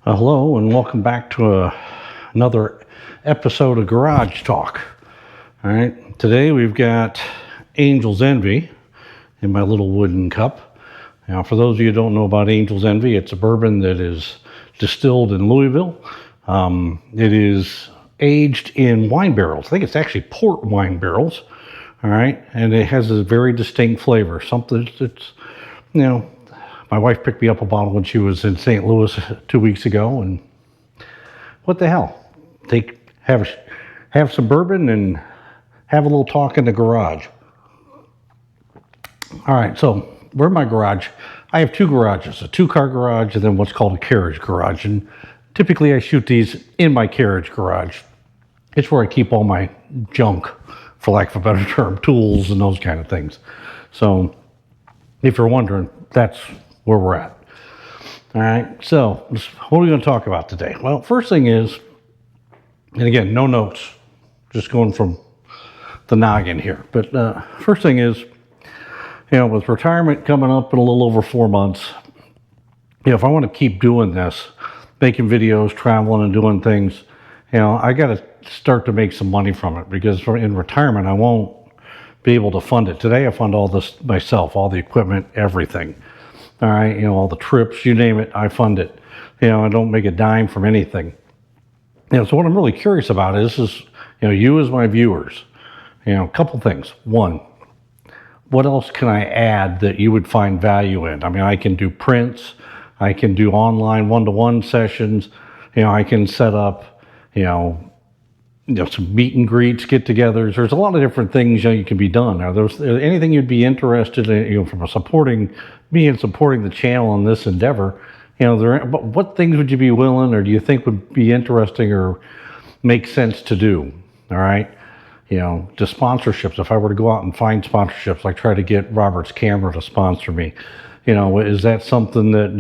Hello and welcome back to another episode of Garage Talk. All right, today we've got Angel's Envy in my little wooden cup. Now, for those of you who don't know about Angel's Envy, it's a bourbon that is distilled in Louisville. It is aged in wine barrels. I think it's actually port wine barrels. All right, and it has a very distinct flavor. Something that's, my wife picked me up a bottle when she was in St. Louis 2 weeks ago, and what the hell? Have some bourbon and have a little talk in the garage. All right, so where's my garage? I have two garages, a two-car garage and then what's called a carriage garage. And typically I shoot these in my carriage garage. It's where I keep all my junk, for lack of a better term, tools and those kind of things. So if you're wondering, that's where we're at. All right, so what are we going to talk about today? Well, first thing is, and again, no notes, just going from the noggin here. But first thing is, with retirement coming up in a little over 4 months, if I want to keep doing this, making videos, traveling and doing things, I got to start to make some money from it, because in retirement, I won't be able to fund it. Today, I fund all this myself, all the equipment, everything. All right, all the trips, you name it, I fund it. I don't make a dime from anything. So what I'm really curious about is you as my viewers, a couple things. One, what else can I add that you would find value in? I mean, I can do prints, I can do online one-to-one sessions, I can set up, some meet and greets, get-togethers. There's a lot of different things you can be done. Are there anything you'd be interested in, from supporting me and supporting the channel in this endeavor? But what things would you be willing, or do you think would be interesting or make sense to do? All right, just sponsorships. If I were to go out and find sponsorships, like try to get Robert's Camera to sponsor me, is that something that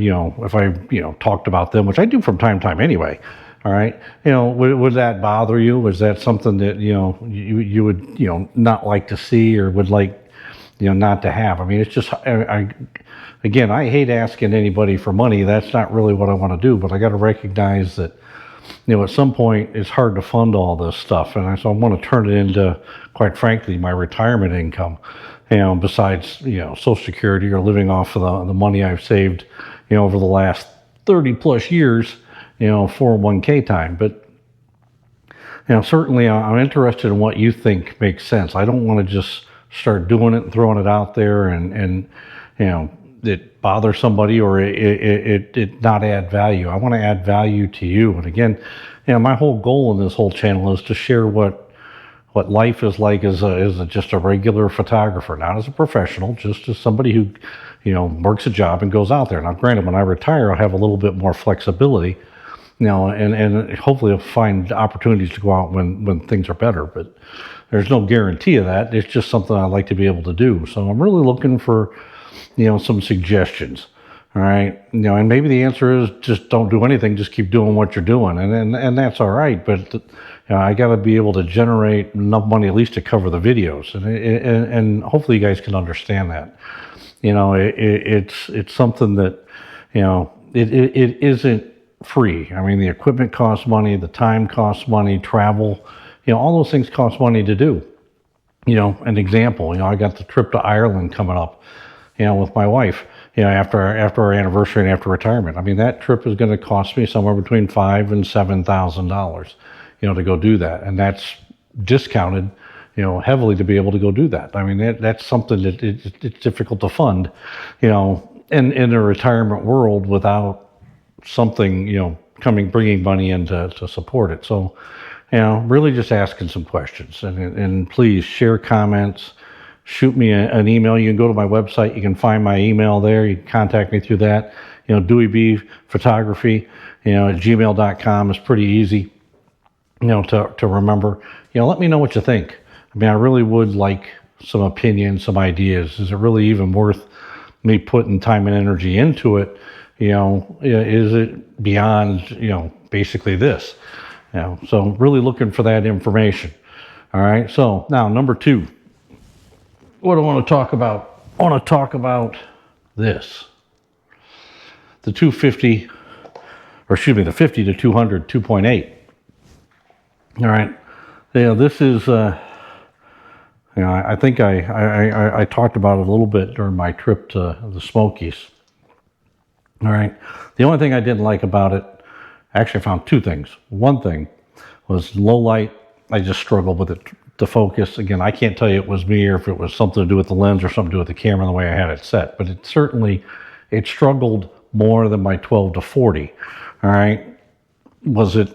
if I talked about them, which I do from time to time anyway. All right, would that bother you? Was that something that you would not like to see, or would like not to have? I mean, it's just I hate asking anybody for money. That's not really what I want to do. But I got to recognize that at some point it's hard to fund all this stuff, and so I want to turn it into, quite frankly, my retirement income. Besides Social Security or living off of the money I've saved over the last 30 plus years. 401k time. But certainly I'm interested in what you think makes sense. I don't want to just start doing it and throwing it out there and it bother somebody, or it not add value. I want to add value to you. And again, my whole goal in this whole channel is to share what life is like as just a regular photographer, not as a professional, just as somebody who works a job and goes out there. Now, granted, when I retire, I'll have a little bit more flexibility, and hopefully I'll find opportunities to go out when things are better. But there's no guarantee of that. It's just something I like to be able to do. So I'm really looking for some suggestions. All right, and maybe the answer is just don't do anything, just keep doing what you're doing, and that's all right. But I got to be able to generate enough money at least to cover the videos, and hopefully you guys can understand that. It's something that it isn't free. I mean, the equipment costs money, the time costs money, travel, all those things cost money to do. An example, I got the trip to Ireland coming up, with my wife, after our anniversary and after retirement. I mean, that trip is going to cost me somewhere between $5,000 and $7,000, to go do that. And that's discounted, heavily to be able to go do that. I mean, that's something that it's difficult to fund, in a retirement world without something, bringing money in to support it. So, really just asking some questions, and please share comments, shoot me an email. You can go to my website, you can find my email there, you can contact me through that. Dewey B Photography, at gmail.com is pretty easy, to remember. Let me know what you think. I mean, I really would like some opinions, some ideas. Is it really even worth me putting time and energy into it? Is it beyond, basically this? So really looking for that information. All right. So now number 2, what do I want to talk about? I want to talk about this. The 250 or excuse me, the 50 to 200 2.8. All right. This is, I think I talked about it a little bit during my trip to the Smokies. All right. The only thing I didn't like about it, actually I found two things. One thing was low light. I just struggled with it to focus. Again, I can't tell you it was me or if it was something to do with the lens or something to do with the camera and the way I had it set, but it struggled more than my 12 to 40. All right. Was it,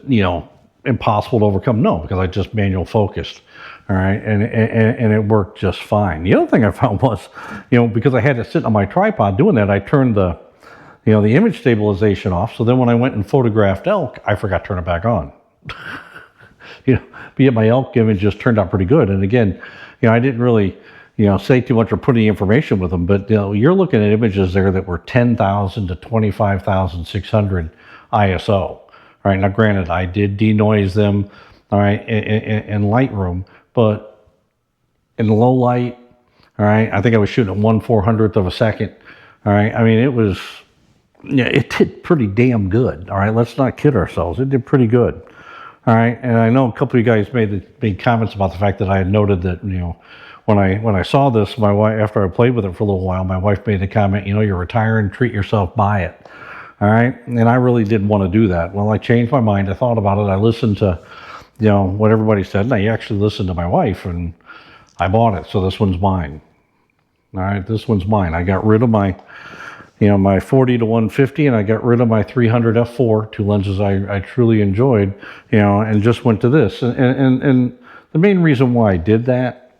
impossible to overcome? No, because I just manual focused. All right. And it worked just fine. The other thing I found was, because I had it sitting on my tripod doing that, I turned the image stabilization off. So then when I went and photographed elk, I forgot to turn it back on. But yet my elk image just turned out pretty good. And again, I didn't really, say too much or put any information with them, but you're looking at images there that were 10,000 to 25,600 ISO. All right. Now, granted, I did denoise them, all right, in Lightroom, but in low light, all right, I think I was shooting at 1/400th of a second. All right. I mean, it did pretty damn good. All right. Let's not kid ourselves. It did pretty good. All right, and I know a couple of you guys made comments about the fact that I had noted that when I saw this, my wife, after I played with it for a little while, my wife made the comment, you're retiring, treat yourself, buy it. All right, and I really didn't want to do that. Well, I changed my mind. I thought about it. I listened to what everybody said, and I actually listened to my wife, and I bought it. So this one's mine. All right, this one's mine. I got rid of my my 40 to 150, and I got rid of my 300 f4, two lenses I truly enjoyed, and just went to this. And the main reason why I did that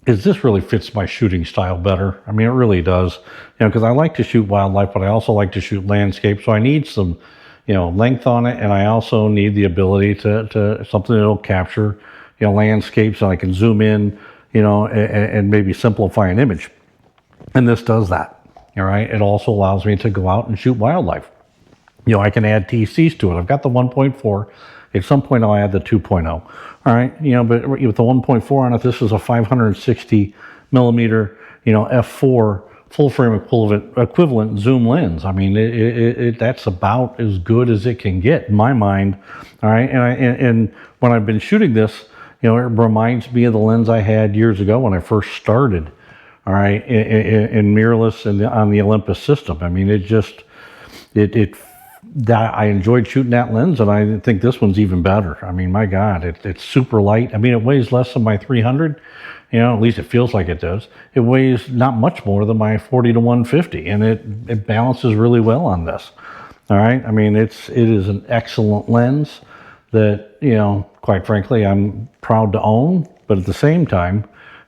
is this really fits my shooting style better. I mean, it really does, because I like to shoot wildlife, but I also like to shoot landscape. So I need some, length on it, and I also need the ability to something that'll capture, landscapes, and I can zoom in, and maybe simplify an image. And this does that. All right. It also allows me to go out and shoot wildlife. I can add TCs to it. I've got the 1.4. At some point, I'll add the 2.0. All right. But with the 1.4 on it, this is a 560 millimeter, f4 full frame equivalent zoom lens. I mean, that's about as good as it can get in my mind. All right. And when I've been shooting this, it reminds me of the lens I had years ago when I first started. All right, in mirrorless and on the Olympus system. I mean, I enjoyed shooting that lens, and I think this one's even better. I mean, my God, it's super light. I mean, it weighs less than my 300. At least it feels like it does. It weighs not much more than my 40 to 150, and it balances really well on this. All right, I mean, it is an excellent lens that quite frankly, I'm proud to own, but at the same time,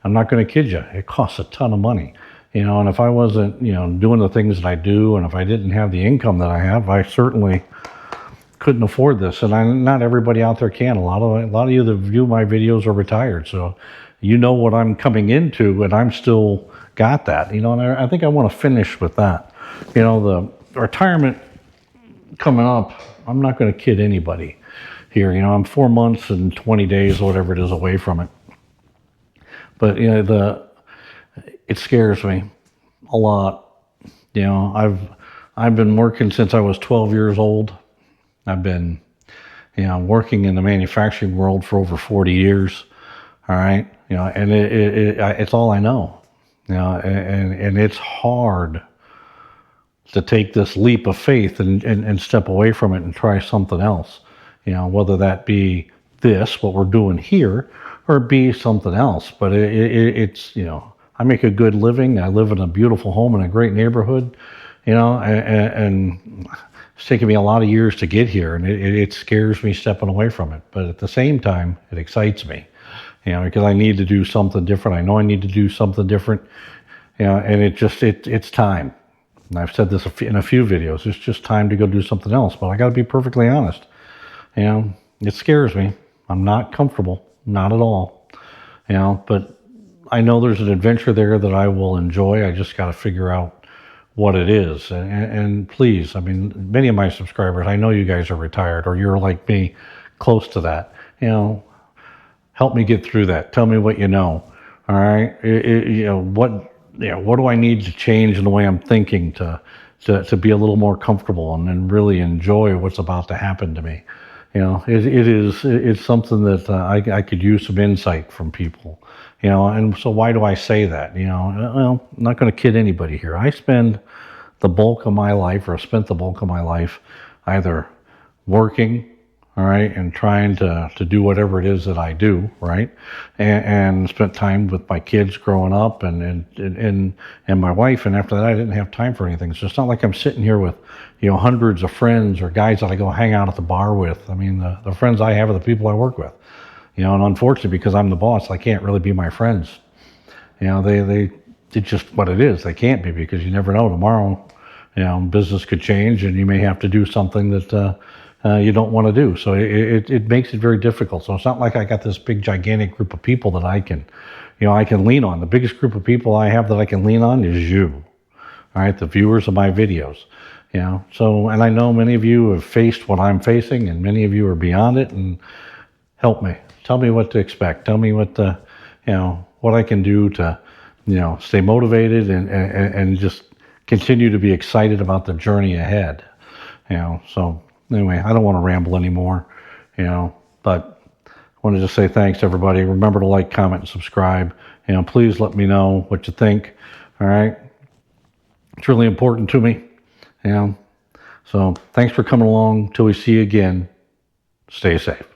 I'm not going to kid you. It costs a ton of money, and if I wasn't, doing the things that I do, and if I didn't have the income that I have, I certainly couldn't afford this. And not everybody out there can. A lot of you that view my videos are retired, so what I'm coming into, and I'm still got that, and I think I want to finish with that. The retirement coming up, I'm not going to kid anybody here. I'm 4 months and 20 days, or whatever it is, away from it. But it scares me a lot. I've been working since I was 12 years old. I've been working in the manufacturing world for over 40 years. All right, and it's all I know. And it's hard to take this leap of faith and step away from it and try something else. Whether that be what we're doing here, or be something else. But it's, I make a good living. I live in a beautiful home in a great neighborhood, and it's taken me a lot of years to get here, and it scares me stepping away from it. But at the same time, it excites me, because I need to do something different. I know I need to do something different, and it's time. And I've said this in a few videos. It's just time to go do something else. But I got to be perfectly honest. It scares me. I'm not comfortable. Not at all, but I know there's an adventure there that I will enjoy. I just got to figure out what it is. And please, I mean, many of my subscribers, I know you guys are retired, or you're like me, close to that. Help me get through that. Tell me what you know. All right. What do I need to change in the way I'm thinking to to be a little more comfortable and really enjoy what's about to happen to me. It's something that I could use some insight from people. And so why do I say that? Well, I'm not going to kid anybody here. I spend the bulk of my life, or spent the bulk of my life, either working, all right, and trying to do whatever it is that I do, right, and spent time with my kids growing up and my wife, and after that I didn't have time for anything. So it's not like I'm sitting here with hundreds of friends or guys that I go hang out at the bar with. I mean, the friends I have are the people I work with, and unfortunately, because I'm the boss, I can't really be my friends. They it's just what it is. They can't be, because you never know, tomorrow business could change and you may have to do something that you don't want to do. So it makes it very difficult. So it's not like I got this big gigantic group of people that I can lean on. The biggest group of people I have that I can lean on is you, all right, the viewers of my videos. So, and I know many of you have faced what I'm facing, and many of you are beyond it, and help me. Tell me what to expect. Tell me what what I can do to stay motivated and just continue to be excited about the journey ahead. So anyway, I don't want to ramble anymore, but I wanted to say thanks to everybody. Remember to like, comment, and subscribe. Please let me know what you think. All right. It's really important to me. So thanks for coming along. Till we see you again. Stay safe.